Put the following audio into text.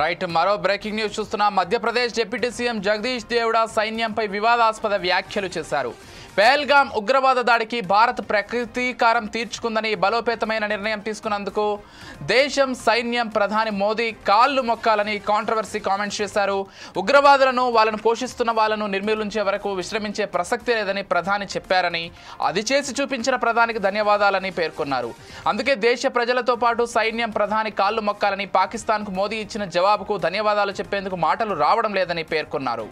Right మరో breaking news చూస్తున్నాం. Madhya Pradesh deputy CM Jagadish దేవడా సైన్యంపై వివాదాస్పద వ్యాఖ్యలు చేశారు. పహల్గాం ఉగ్రవాద దాడికి భారత్ ప్రతీకారం తీర్చుకుందని బలోపేతమైన నిర్ణయం తీసుకున్నందుకు దేశం సైన్యం ప్రధాని మోదీ కాళ్లు మొక్కాలని కాంట్రవర్సీ కామెంట్స్ చేశారు. ఉగ్రవాదులను వాళ్ళను పోషిస్తున్న వాళ్ళను నిర్మూలించే వరకు విశ్రమించే ప్రసక్తి లేదని ప్రధాని చెప్పారని, అది చేసి చూపించిన ప్రధానికి ధన్యవాదాలని పేర్కొన్నారు. అందుకే దేశ ప్రజలతో పాటు సైన్యం ప్రధాని కాళ్లు మొక్కాలని, పాకిస్తాన్కు మోదీ ఇచ్చిన జవాబుకు ధన్యవాదాలు చెప్పేందుకు మాటలు రావడం లేదని పేర్కొన్నారు.